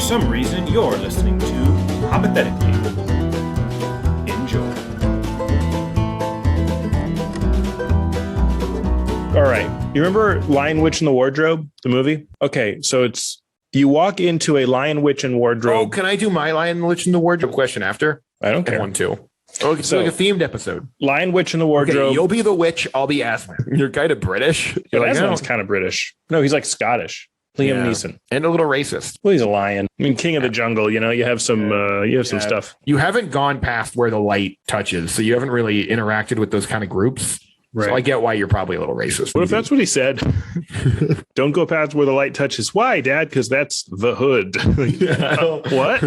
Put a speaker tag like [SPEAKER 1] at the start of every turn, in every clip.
[SPEAKER 1] some reason, you're listening to Hoppothetically. Enjoy. All right. You remember Lion, Witch, and the Wardrobe, the movie? Okay, so you walk into a Lion, Witch, and Wardrobe.
[SPEAKER 2] Oh, can I do my Lion, Witch, and the Wardrobe question after?
[SPEAKER 1] I don't care.
[SPEAKER 2] One, too. Oh, it's like a themed episode.
[SPEAKER 1] Lion, Witch, and the Wardrobe. Okay,
[SPEAKER 2] you'll be the witch. I'll be Aslan. You're kind of British. You're like,
[SPEAKER 1] Aslan's kind of British. No, he's like Scottish. Liam Neeson.
[SPEAKER 2] And a little racist.
[SPEAKER 1] Well, he's a lion. I mean, king of the jungle, you know, you have some some stuff.
[SPEAKER 2] You haven't gone past where the light touches, so you haven't really interacted with those kind of groups. Right. So I get why you're probably a little racist.
[SPEAKER 1] What if that's what he said? Don't go past where the light touches. Why, Dad? Because that's the hood. What?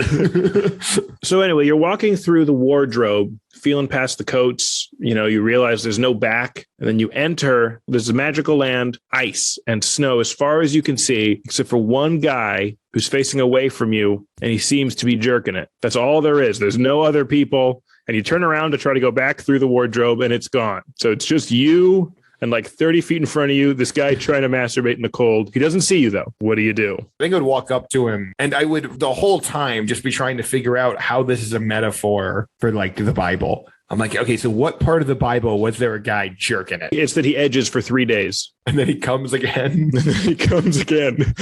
[SPEAKER 1] So anyway, you're walking through the wardrobe, feeling past the coats. You know, you realize there's no back. And then you enter. There's a magical land, ice and snow as far as you can see, except for one guy who's facing away from you. And he seems to be jerking it. That's all there is. There's no other people. And you turn around to try to go back through the wardrobe and it's gone. So it's just you and like 30 feet in front of you, this guy trying to masturbate in the cold. He doesn't see you though. What do you do?
[SPEAKER 2] I think I would walk up to him and I would the whole time just be trying to figure out how this is a metaphor for like the Bible. I'm like, okay, so what part of the Bible was there a guy jerking it?
[SPEAKER 1] It's that he edges for 3 days.
[SPEAKER 2] And then he comes again.
[SPEAKER 1] He comes again.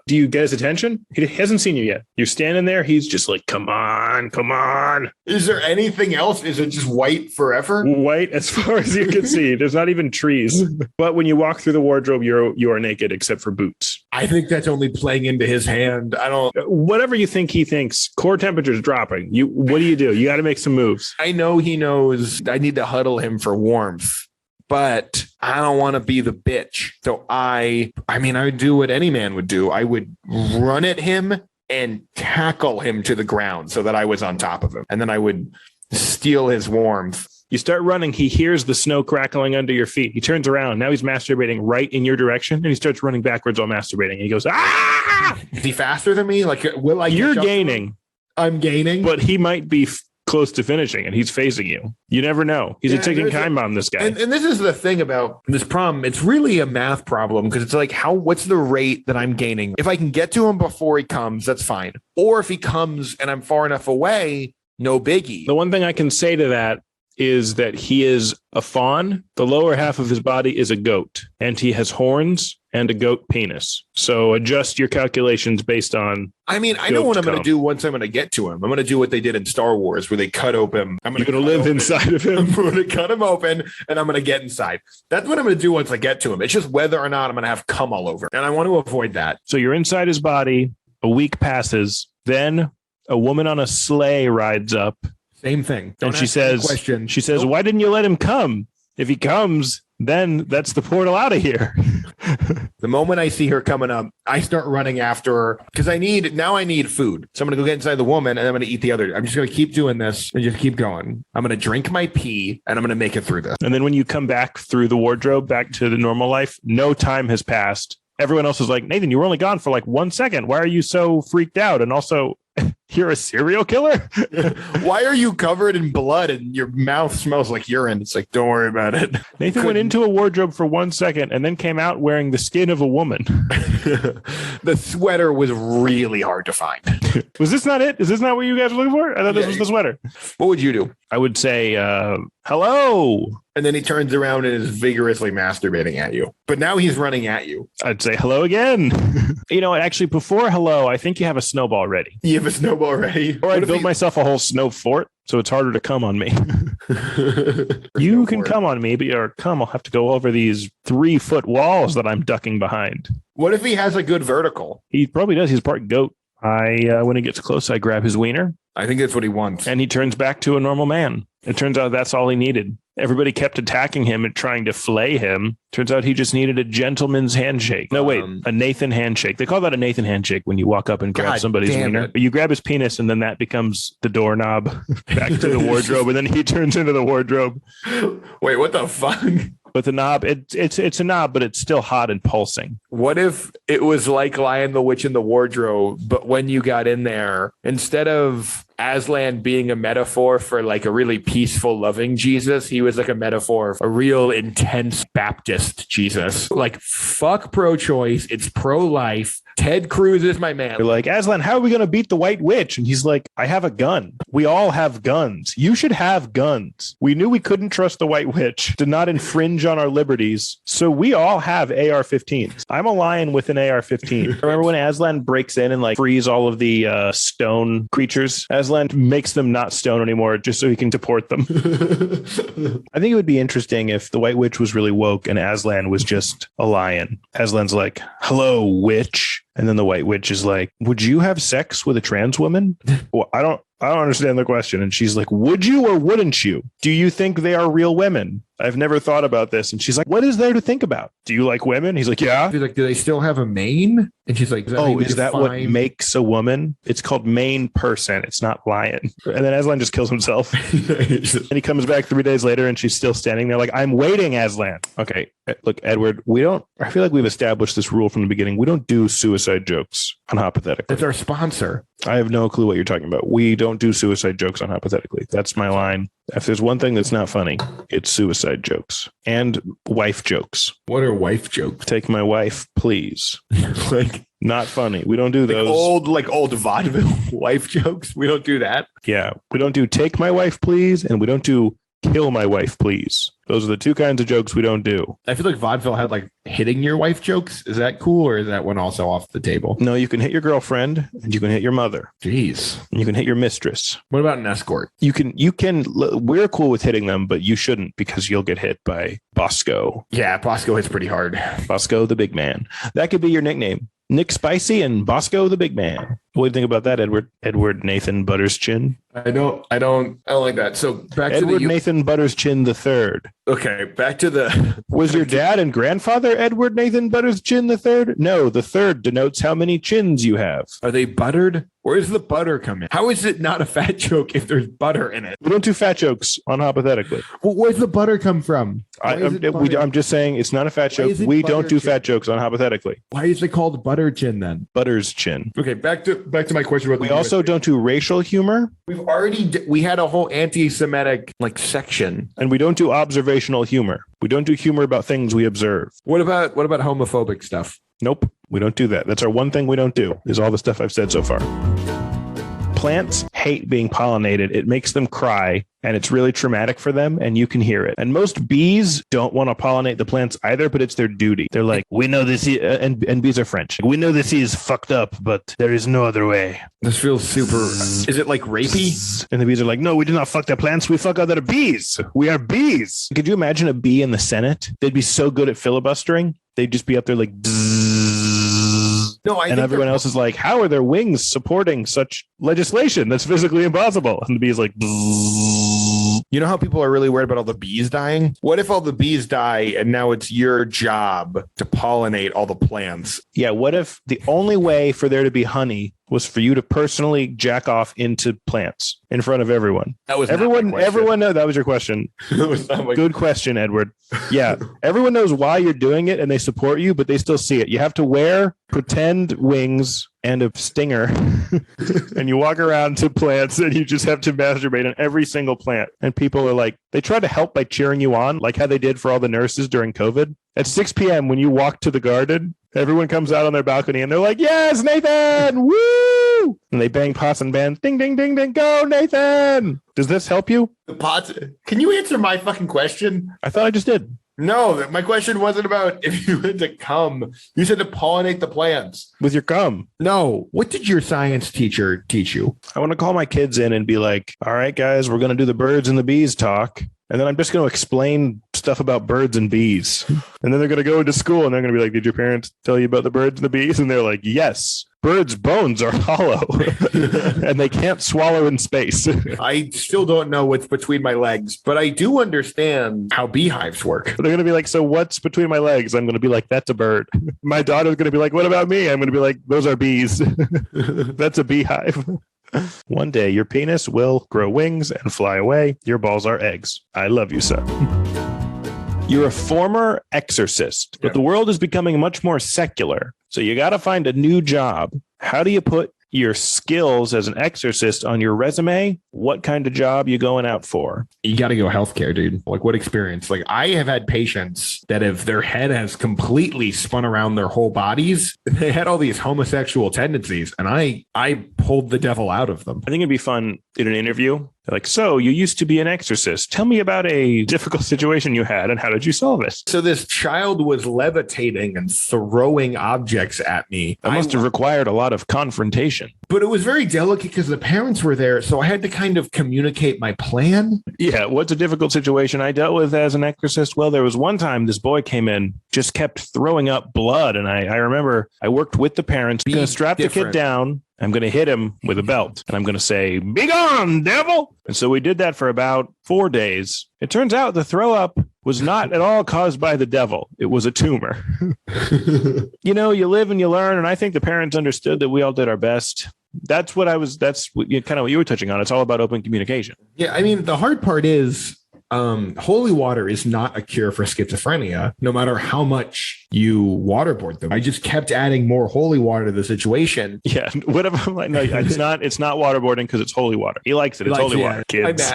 [SPEAKER 1] Do you get his attention? He hasn't seen you yet. You're standing there. He's just like, come on, come on.
[SPEAKER 2] Is there anything else? Is it just white forever?
[SPEAKER 1] White as far as you can see. There's not even trees. But when you walk through the wardrobe, you are naked except for boots.
[SPEAKER 2] I think that's only playing into his hand. I don't.
[SPEAKER 1] Whatever you think he thinks, core temperature is dropping. What do? You got to make some moves.
[SPEAKER 2] I know he knows I need to huddle him for warmth. But I don't want to be the bitch. So I would do what any man would do. I would run at him and tackle him to the ground so that I was on top of him. And then I would steal his warmth.
[SPEAKER 1] You start running. He hears the snow crackling under your feet. He turns around. Now he's masturbating right in your direction. And he starts running backwards while masturbating. And he goes, ah!
[SPEAKER 2] Is he faster than me? Like, will I?
[SPEAKER 1] You're gaining.
[SPEAKER 2] I'm gaining.
[SPEAKER 1] But he might be close to finishing and he's facing you. You never know. He's a ticking time bomb, this guy.
[SPEAKER 2] And this is the thing about this problem. It's really a math problem because it's like, what's the rate that I'm gaining? If I can get to him before he comes, that's fine. Or if he comes and I'm far enough away, no biggie.
[SPEAKER 1] The one thing I can say to that is that he is a fawn. The lower half of his body is a goat and he has horns and a goat penis. So adjust your calculations based on.
[SPEAKER 2] I know what I'm going to do once I'm going to get to him. I'm going to do what they did in Star Wars where they cut open.
[SPEAKER 1] You're going to live inside of him.
[SPEAKER 2] I'm going to cut him open and I'm going to get inside. That's what I'm going to do once I get to him. It's just whether or not I'm going to have cum all over. And I want to avoid that.
[SPEAKER 1] So you're inside his body. A week passes. Then a woman on a sleigh rides up.
[SPEAKER 2] Same thing.
[SPEAKER 1] And she says, nope. Why didn't you let him come? If he comes, then that's the portal out of here.
[SPEAKER 2] The moment I see her coming up, I start running after her because I need food. So I'm going to go get inside the woman and I'm going to eat the other. I'm just going to keep doing this and just keep going. I'm going to drink my pee and I'm going to make it through this.
[SPEAKER 1] And then when you come back through the wardrobe, back to the normal life, no time has passed. Everyone else is like, Nathan, you were only gone for like 1 second. Why are you so freaked out? And also, you're a serial killer?
[SPEAKER 2] Why are you covered in blood and your mouth smells like urine? It's like, don't worry about it.
[SPEAKER 1] Nathan went into a wardrobe for 1 second and then came out wearing the skin of a woman.
[SPEAKER 2] The sweater was really hard to find.
[SPEAKER 1] Was this not it? Is this not what you guys were looking for? I thought this was the sweater.
[SPEAKER 2] What would you do?
[SPEAKER 1] I would say, hello.
[SPEAKER 2] And then he turns around and is vigorously masturbating at you. But now he's running at you.
[SPEAKER 1] I'd say hello again. You know what? Actually, before hello, I think you have a snowball ready.
[SPEAKER 2] You have a snowball ready?
[SPEAKER 1] Or I'd build myself a whole snow fort so it's harder to come on me. You can come on me, but your cum will have to go over these 3-foot walls that I'm ducking behind.
[SPEAKER 2] What if he has a good vertical?
[SPEAKER 1] He probably does. He's part goat. When he gets close, I grab his wiener.
[SPEAKER 2] I think that's what he wants.
[SPEAKER 1] And he turns back to a normal man. It turns out that's all he needed. Everybody kept attacking him and trying to flay him. Turns out he just needed a gentleman's handshake. No, wait, a Nathan handshake. They call that a Nathan handshake when you walk up and grab somebody's wiener. But you grab his penis and then that becomes the doorknob back to the wardrobe. And then he turns into the wardrobe.
[SPEAKER 2] Wait, what the fuck?
[SPEAKER 1] But the knob, it's a knob, but it's still hot and pulsing.
[SPEAKER 2] What if it was like Lion, the Witch, and the Wardrobe, but when you got in there, instead of Aslan being a metaphor for like a really peaceful, loving Jesus. He was like a metaphor for a real intense Baptist Jesus. Like, fuck pro-choice. It's pro-life. Ted Cruz is my man.
[SPEAKER 1] They're like, Aslan, how are we going to beat the White Witch? And he's like, I have a gun. We all have guns. You should have guns. We knew we couldn't trust the White Witch to not infringe on our liberties. So we all have AR-15s. I'm a lion with an AR-15. Remember when Aslan breaks in and like frees all of the stone creatures? Aslan makes them not stone anymore just so he can deport them. I think it would be interesting if the White Witch was really woke and Aslan was just a lion. Aslan's like, hello, witch. And then the White Witch is like, would you have sex with a trans woman? Well, I don't understand the question. And she's like, would you or wouldn't you? Do you think they are real women? I've never thought about this. And she's like, what is there to think about? Do you like women? He's like, yeah.
[SPEAKER 2] He's like, do they still have a mane? And she's like,
[SPEAKER 1] is that what makes a woman? It's called main person. It's not lion. And then Aslan just kills himself. And he comes back 3 days later and she's still standing there like, I'm waiting, Aslan. Okay, look, Edward, I feel like we've established this rule from the beginning. We don't do suicide jokes on Hoppothetically.
[SPEAKER 2] It's our sponsor.
[SPEAKER 1] I have no clue what you're talking about. We don't do suicide jokes on Hoppothetically. That's my line. If there's one thing that's not funny, it's suicide jokes and wife jokes.
[SPEAKER 2] What are wife jokes?
[SPEAKER 1] Take my wife, please. Like, not funny. We don't do those.
[SPEAKER 2] Old vaudeville wife jokes. We don't do that.
[SPEAKER 1] Yeah. We don't do take my wife, please. And we don't do kill my wife, please. Those are the two kinds of jokes we don't do.
[SPEAKER 2] I feel like vaudeville had like hitting your wife jokes. Is that cool, or is that one also off the table?
[SPEAKER 1] No, you can hit your girlfriend and you can hit your mother.
[SPEAKER 2] Jeez.
[SPEAKER 1] And you can hit your mistress.
[SPEAKER 2] What about an escort?
[SPEAKER 1] You can, we're cool with hitting them, but you shouldn't because you'll get hit by Bosco.
[SPEAKER 2] Yeah, Bosco hits pretty hard.
[SPEAKER 1] Bosco the big man. That could be your nickname. Nick Spicy and Bosco the big man. What do you think about that, Edward? Edward Nathan Butters Chin.
[SPEAKER 2] I don't like that. So back
[SPEAKER 1] Edward
[SPEAKER 2] to
[SPEAKER 1] Nathan Butters Chin the third.
[SPEAKER 2] Okay, back to the.
[SPEAKER 1] Was your dad and grandfather Edward Nathan Butters Chin the third? No, the third denotes how many chins you have.
[SPEAKER 2] Are they buttered? Where does the butter come in? How is it not a fat joke if there's butter in it?
[SPEAKER 1] We don't do fat jokes on Hypothetically.
[SPEAKER 2] Well, where's the butter come from?
[SPEAKER 1] I'm just saying it's not a fat joke. We don't do fat jokes on Hypothetically.
[SPEAKER 2] Why is it called butter chin then?
[SPEAKER 1] Butters Chin.
[SPEAKER 2] Okay, back to my question about.
[SPEAKER 1] We also don't do racial humor.
[SPEAKER 2] We had a whole anti-Semitic like section,
[SPEAKER 1] and we don't do observational humor. We don't do humor about things we observe.
[SPEAKER 2] What about homophobic stuff?
[SPEAKER 1] Nope, we don't do that. That's our one thing we don't do, is all the stuff I've said so far. Plants hate being pollinated. It makes them cry, and it's really traumatic for them, and you can hear it. And most bees don't want to pollinate the plants either, but it's their duty. They're like, we know this is, and bees are French. We know this is fucked up, but there is no other way.
[SPEAKER 2] This feels super. Is it like rapey?
[SPEAKER 1] And the bees are like, no, we do not fuck the plants. We fuck other bees. We are bees. Could you imagine a bee in the Senate? They'd be so good at filibustering. They'd just be up there like,
[SPEAKER 2] no,
[SPEAKER 1] and everyone else is like, how are their wings supporting such legislation that's physically impossible? And the bee is like,
[SPEAKER 2] you know how people are really worried about all the bees dying? What if all the bees die and now it's your job to pollinate all the plants?
[SPEAKER 1] Yeah, what if the only way for there to be honey was for you to personally jack off into plants in front of everyone?
[SPEAKER 2] That was
[SPEAKER 1] everyone knows that was your question. Good question, Edward. Yeah, everyone knows why you're doing it and they support you, but they still see it. You have to wear pretend wings and a stinger and you walk around to plants and you just have to masturbate on every single plant. And people are like, they try to help by cheering you on, like how they did for all the nurses during COVID. At 6 p.m. when you walk to the garden, everyone comes out on their balcony and they're like, yes, Nathan, woo! And they bang pots and pans, ding, ding, ding, ding, go, Nathan! Does this help you?
[SPEAKER 2] The pots. Can you answer my fucking question?
[SPEAKER 1] I thought I just did.
[SPEAKER 2] No, my question wasn't about if you had to come. You said to pollinate the plants.
[SPEAKER 1] With your cum.
[SPEAKER 2] No. What did your science teacher teach you?
[SPEAKER 1] I want to call my kids in and be like, all right, guys, we're going to do the birds and the bees talk. And then I'm just going to explain stuff about birds and bees. And then they're going to go into school and they're going to be like, did your parents tell you about the birds and the bees? And they're like, yes. Birds' bones are hollow and they can't swallow in space.
[SPEAKER 2] I still don't know what's between my legs, but I do understand how beehives work.
[SPEAKER 1] They're going to be like, so what's between my legs? I'm going to be like, that's a bird. My daughter's going to be like, what about me? I'm going to be like, those are bees. That's a beehive. One day your penis will grow wings and fly away. Your balls are eggs. I love you, son. You're a former exorcist, but the world is becoming much more secular. So you got to find a new job. How do you put your skills as an exorcist on your resume, what kind of job you going out for?
[SPEAKER 2] You got to go healthcare, dude. Like, what experience? Like, I have had patients that if their head has completely spun around their whole bodies, they had all these homosexual tendencies, and I pulled the devil out of them.
[SPEAKER 1] I think it'd be fun in an interview. They're like, so you used to be an exorcist. Tell me about a difficult situation you had and how did you solve it?
[SPEAKER 2] So this child was levitating and throwing objects at me.
[SPEAKER 1] That must have required a lot of confrontation.
[SPEAKER 2] But it was very delicate because the parents were there. So I had to kind of communicate my plan.
[SPEAKER 1] Yeah. What's a difficult situation I dealt with as an exorcist? Well, there was one time this boy came in, just kept throwing up blood. And I remember I worked with the parents, going to strap the kid down. I'm going to hit him with a belt and I'm going to say, "Be gone, devil." And so we did that for about 4 days. It turns out the throw up was not at all caused by the devil. It was a tumor. You know, you live and you learn. And I think the parents understood that we all did our best. That's kind of what you were touching on. It's all about open communication.
[SPEAKER 2] Yeah. I mean, the hard part is holy water is not a cure for schizophrenia, no matter how much you waterboard them. I just kept adding more holy water to the situation.
[SPEAKER 1] Yeah. Whatever. I'm like, no, it's not waterboarding because it's holy water. He likes it. It's holy water, kids.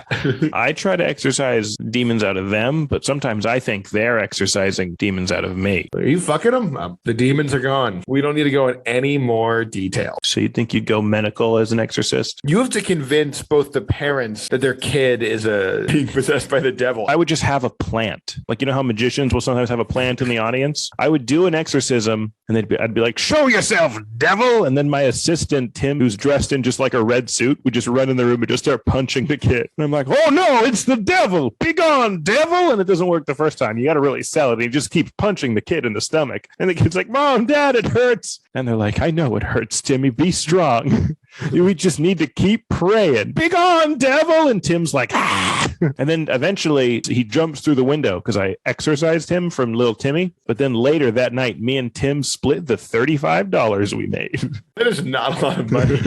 [SPEAKER 1] I try to exorcise demons out of them, but sometimes I think they're exorcising demons out of me.
[SPEAKER 2] Are you fucking them? The demons are gone. We don't need to go in any more detail.
[SPEAKER 1] So you'd think you'd go medical as an exorcist?
[SPEAKER 2] You have to convince both the parents that their kid is being possessed by the devil.
[SPEAKER 1] I would just have a plant. Like, you know how magicians will sometimes have a plant in the audience? I would do an exorcism and I'd be like, "Show yourself, devil." And then my assistant, Tim, who's dressed in just like a red suit, would just run in the room and just start punching the kid. And I'm like, "Oh no, it's the devil. Be gone, devil." And it doesn't work the first time. You got to really sell it. And he just keeps punching the kid in the stomach. And the kid's like, "Mom, Dad, it hurts." And they're like, "I know it hurts, Timmy. Be strong. We just need to keep praying. Be gone, devil." And Tim's like, "Ah." And then eventually he jumps through the window because I exorcised him from little Timmy. But then later that night, me and Tim split the $35 we made.
[SPEAKER 2] That is not a lot of money.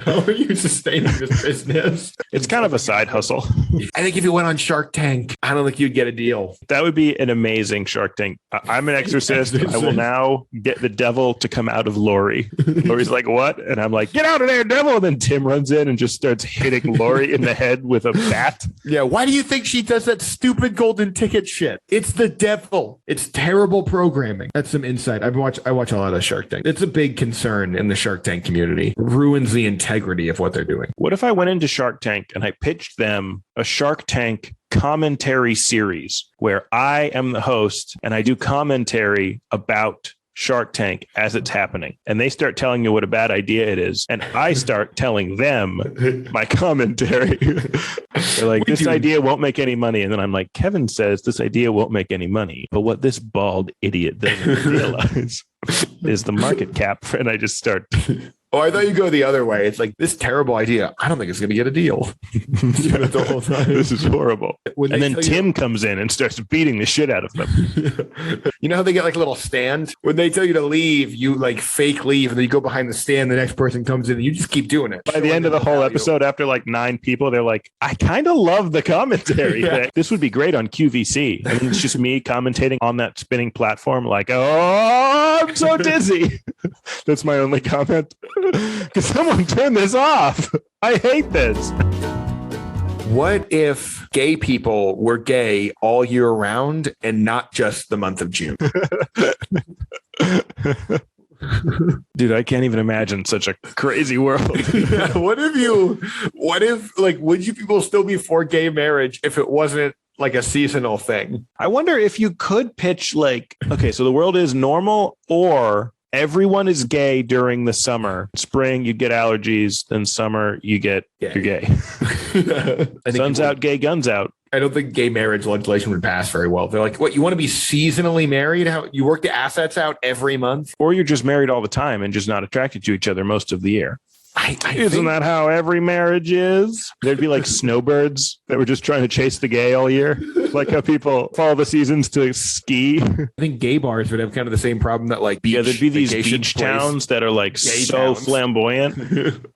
[SPEAKER 2] How are you sustaining this business?
[SPEAKER 1] It's kind of a side hustle.
[SPEAKER 2] I think if you went on Shark Tank, I don't think you'd get a deal.
[SPEAKER 1] That would be an amazing Shark Tank. I'm an exorcist. I will now get the devil to come out of Lori. Lori's like, "What?" And I'm like, "Get out of there, devil." And then Tim runs in and just starts hitting Lori in the head with a bat.
[SPEAKER 2] Yeah, why do you think she does that stupid golden ticket shit? It's the devil. It's terrible programming. That's some insight. I watch a lot of Shark Tank. It's a big concern in the Shark Tank community. Ruins the integrity of what they're doing.
[SPEAKER 1] What if I went into Shark Tank and I pitched them a Shark Tank commentary series where I am the host and I do commentary about Shark Tank as it's happening, and they start telling you what a bad idea it is, and I start telling them my commentary. They're like, "This idea won't make any money," and then I'm like, "Kevin says this idea won't make any money, but what this bald idiot doesn't realize is the market cap." And I just start.
[SPEAKER 2] Oh, I thought you go the other way. It's like, this terrible idea, I don't think it's going to get a deal. The whole time.
[SPEAKER 1] This is horrible. And then Tim comes in and starts beating the shit out of them.
[SPEAKER 2] You know how they get like a little stand? When they tell you to leave, you like fake leave, and then you go behind the stand, the next person comes in, and you just keep doing it.
[SPEAKER 1] By the end of the whole episode, after like 9 people, they're like, "I kind of love the commentary thing. This would be great on QVC." And it's just me commentating on that spinning platform like, "Oh, I'm so dizzy." That's my only comment. Can someone turn this off? I hate this.
[SPEAKER 2] What if gay people were gay all year round and not just the month of June?
[SPEAKER 1] Dude, I can't even imagine such a crazy world.
[SPEAKER 2] Yeah, what if would you people still be for gay marriage if it wasn't like a seasonal thing?
[SPEAKER 1] I wonder if you could pitch like, okay, so the world is normal, or everyone is gay during the summer. Spring, you get allergies. Then summer, you're gay. Sun's out, gay, guns out.
[SPEAKER 2] I don't think gay marriage legislation would pass very well. They're like, "What, you want to be seasonally married? How you work the assets out every month?"
[SPEAKER 1] Or you're just married all the time and just not attracted to each other most of the year. Isn't that how every marriage is? There'd be like snowbirds that were just trying to chase the gay all year. Like how people follow the seasons to ski.
[SPEAKER 2] I think gay bars would have kind of the same problem that like
[SPEAKER 1] there'd be these beach towns that are like so flamboyant.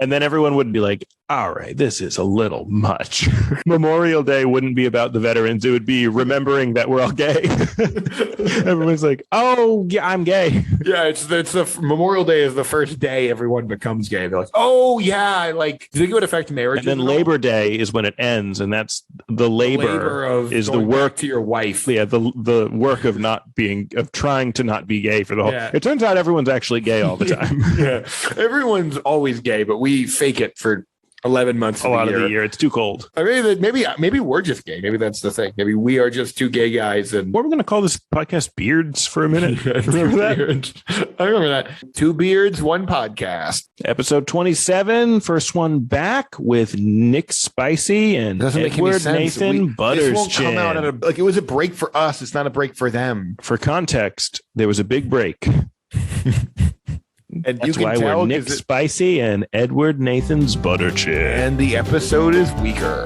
[SPEAKER 1] And then everyone would be like, all right, this is a little much. Memorial Day wouldn't be about the veterans. It would be remembering that we're all gay. Everyone's like, oh, yeah, I'm gay.
[SPEAKER 2] Yeah, it's the Memorial Day is the first day everyone becomes gay. They're like, oh, yeah, like, do you think it would affect marriage?
[SPEAKER 1] And then Labor Day is when it ends, and that's the labor
[SPEAKER 2] of
[SPEAKER 1] is the work
[SPEAKER 2] to your wife.
[SPEAKER 1] Yeah, the work of trying to not be gay for the whole.
[SPEAKER 2] Yeah.
[SPEAKER 1] It turns out everyone's actually gay all the time.
[SPEAKER 2] Yeah, everyone's always gay, but we fake it for 11 months
[SPEAKER 1] a lot of the year. It's too cold.
[SPEAKER 2] I mean, maybe we're just gay. Maybe that's the thing. Maybe we are just two gay guys. And
[SPEAKER 1] what we're going to call this podcast, Beards, for a minute. Remember that?
[SPEAKER 2] I remember that. Two beards, one podcast.
[SPEAKER 1] Episode 27, first one back with Nick Spicy and Edward Nathan Butterschin.
[SPEAKER 2] This won't come out it was a break for us. It's not a break for them.
[SPEAKER 1] For context, there was a big break.
[SPEAKER 2] And
[SPEAKER 1] that's why we're Nick Spicy and Edward Nathan's Butterchin.
[SPEAKER 2] And the episode is weaker.